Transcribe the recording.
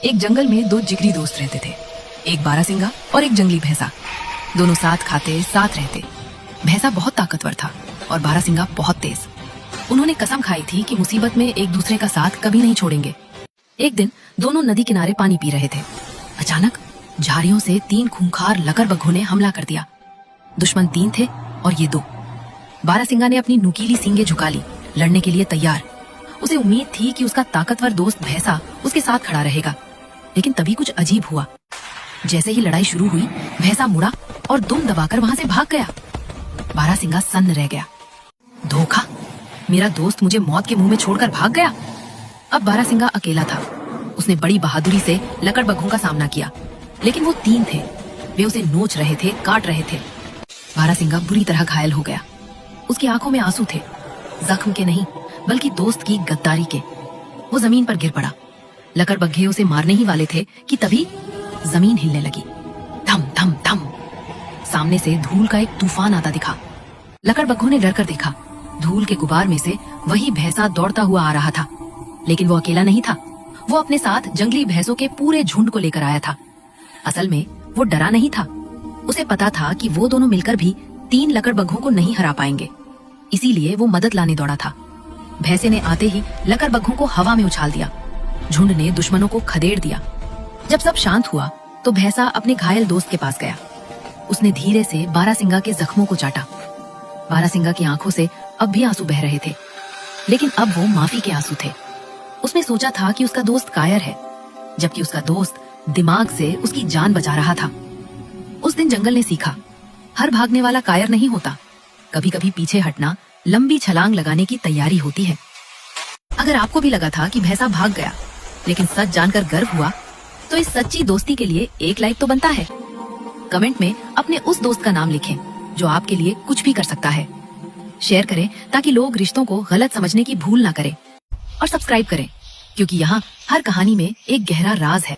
एक जंगल में दो जिगरी दोस्त रहते थे, एक बारहसिंगा और एक जंगली भैंसा। दोनों साथ खाते साथ रहते। भैंसा बहुत ताकतवर था और बारहसिंगा बहुत तेज। उन्होंने कसम खाई थी कि मुसीबत में एक दूसरे का साथ कभी नहीं छोड़ेंगे। एक दिन दोनों नदी किनारे पानी पी रहे थे। अचानक झाड़ियों से तीन खूंखार लकड़बग्घों ने हमला कर दिया। दुश्मन तीन थे और ये दो। बारहसिंगा ने अपनी नुकीली सींगें झुका ली, लड़ने के लिए तैयार। उसे उम्मीद थी कि उसका ताकतवर दोस्त भैंसा उसके साथ खड़ा रहेगा, लेकिन तभी कुछ अजीब हुआ। जैसे ही लड़ाई शुरू हुई, भैंसा मुड़ा और दुम दबाकर वहां से भाग गया। बारहसिंगा सन्न रह गया। धोखा! मेरा दोस्त मुझे मौत के मुंह में छोड़कर भाग गया। अब बारहसिंगा अकेला था। उसने बड़ी बहादुरी से लकड़बग्घों का सामना किया, लेकिन वो तीन थे। वे उसे नोच रहे थे, काट रहे थे। बारहसिंगा बुरी तरह घायल हो गया। उसकी आंखों में आंसू थे, जख्म के नहीं बल्कि दोस्त की गद्दारी के। वो जमीन पर गिर पड़ा। लकड़बग्घे उसे मारने ही वाले थे कि तभी जमीन हिलने लगी। धम धम धम। सामने से धूल का एक तूफान आता दिखा। लकड़बग्घों ने डरकर देखा। धूल के गुबार में से वही भैंसा दौड़ता हुआ आ रहा था, लेकिन वो अकेला नहीं था। वो अपने साथ जंगली भैंसों के पूरे झुंड को लेकर आया था। असल में वो डरा नहीं था। उसे पता था कि वो दोनों मिलकर भी तीन लकड़बग्घों को नहीं हरा पाएंगे, इसीलिए वो मदद लाने दौड़ा था। भैंसे ने आते ही लकड़बग्घों को हवा में उछाल दिया। झुंड ने दुश्मनों को खदेड़ दिया। जब सब शांत हुआ तो भैंसा अपने घायल दोस्त के पास गया। उसने धीरे से बारहसिंगा के जख्मों को चाटा। बारहसिंगा की आंखों से अब भी आंसू बह रहे थे, लेकिन अब वो माफी के आंसू थे। उसने सोचा था कि उसका दोस्त कायर है, जबकि उसका दोस्त दिमाग से उसकी जान बचा रहा था। उस दिन जंगल ने सीखा, हर भागने वाला कायर नहीं होता। कभी कभी पीछे हटना लंबी छलांग लगाने की तैयारी होती है। अगर आपको भी लगा था कि भैंसा भाग गया, लेकिन सच जानकर गर्व हुआ, तो इस सच्ची दोस्ती के लिए एक लाइक तो बनता है। कमेंट में अपने उस दोस्त का नाम लिखें जो आपके लिए कुछ भी कर सकता है। शेयर करें ताकि लोग रिश्तों को गलत समझने की भूल ना करें। और सब्सक्राइब करें, क्योंकि यहाँ हर कहानी में एक गहरा राज है।